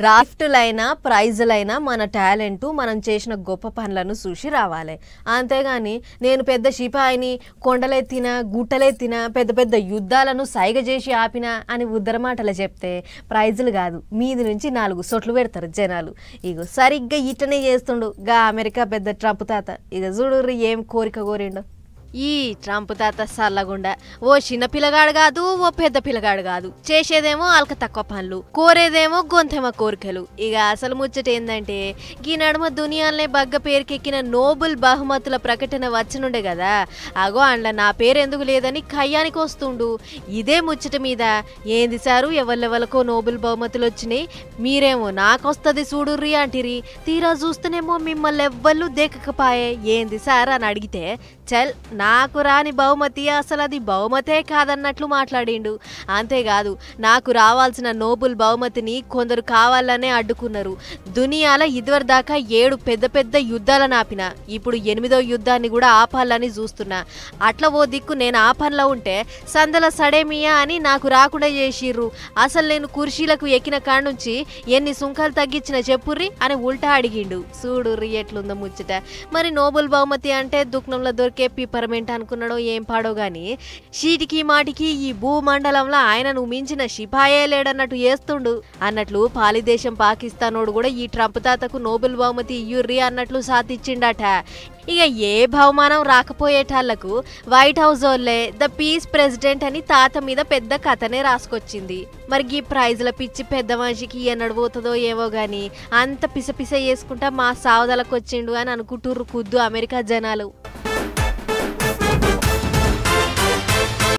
రాఫ్టులైనా ప్రైజులైనా మన టాలెంట్ మనం చేసిన గొప్ప పనులను చూసి రావాలి. అంతేగాని నేను పెద్ద సిపాయిని, కొండలెత్తిన గుట్టలెత్తిన పెద్ద పెద్ద యుద్ధాలను సైగ చేసి ఆపిన అని ఉద్దర మాటలు చెప్తే ప్రైజులు కాదు, మీది నుంచి 4 సొట్లు పెడతారు జనాలు. ఇగో సరిగ్గా ఇట్టనే చేస్తుండు గా అమెరికా పెద్ద ట్రంప్ తాత. ఇక చూడుర్రి ఏం కోరిక కోరిండో ఈ ట్రంప్ తాత సల్లగుండా. ఓ చిన్న పిల్లగాడు కాదు, ఓ పెద్ద పిల్లగాడు కాదు, చేసేదేమో అల్క తక్కువ పనులు, కోరేదేమో గొంతెమ కోరికలు. ఇక అసలు ముచ్చట ఏందంటే ఈ నడుమ దునియాలనే బగ్గ పేరుకెక్కిన నోబెల్ బహుమతుల ప్రకటన వచ్చినుండే కదా, అగో అండ్ల నా పేరు ఎందుకు లేదని కయ్యానికి వస్తుండు. ఇదే ముచ్చట మీద ఏంది సారు ఎవరికో నోబెల్ బహుమతులు వచ్చినాయి, మీరేమో నాకొస్తుంది చూడుర్రి అంటిరి, తీరా చూస్తేనేమో మిమ్మల్ని ఎవ్వళ్ళు దేకకపాయే ఏంది సార్ అని అడిగితే చల్ నాకు రాని బహుమతి అసలు అది బహుమతే కాదన్నట్లు మాట్లాడిండు. అంతేకాదు నాకు రావాల్సిన నోబెల్ బహుమతిని కొందరు కావాలనే అడ్డుకున్నారు. దునియాల ఇదివరి దాకా 7 పెద్ద పెద్ద యుద్ధాలను ఆపిన, ఇప్పుడు 8వ యుద్ధాన్ని కూడా ఆపాలని చూస్తున్నా. అట్లా ఓ దిక్కు నేను ఆ పనిలో ఉంటే సందల సడేమియా అని నాకు రాకుండా చేసిర్రు. అసలు నేను కుర్చీలకు ఎక్కిన కాడ్నుంచి ఎన్ని సుంకాలు తగ్గించిన చెప్పుర్రి అని ఉల్టా అడిగిండు. చూడుర్రి ఎట్లుందో ముచ్చట. మరి నోబెల్ బహుమతి అంటే దుఃఖంలో దొరికే పిపర్మెంట్ అనుకున్నాడో ఏం పాడో గాని చీటికి మాటికి ఈ భూమండలంలో ఆయనను మించిన సిపాయే లేడన్నట్టు చేస్తుండు. అన్నట్లు పాలిదేశం పాకిస్తానోడు కూడా ఈ ట్రంప్ తాతకు నోబెల్ బహుమతి ఇయ్యుర్రి అన్నట్లు సాధించిండట. ఇక ఏ బహుమానం రాకపోయేటాళ్లకు వైట్ హౌస్ వాళ్ళే ద పీస్ ప్రెసిడెంట్ అని తాత మీద పెద్ద కథనే రాసుకొచ్చింది. మరి ఈ ప్రైజ్ల పిచ్చి పెద్ద మనిషికి ఎన్నడు పోతుందో ఏమో గాని అంత పిసపిస చేసుకుంటా మా సావదలకు వచ్చిండు అని అనుకుంటుర్రు కుద్దు అమెరికా జనాలు.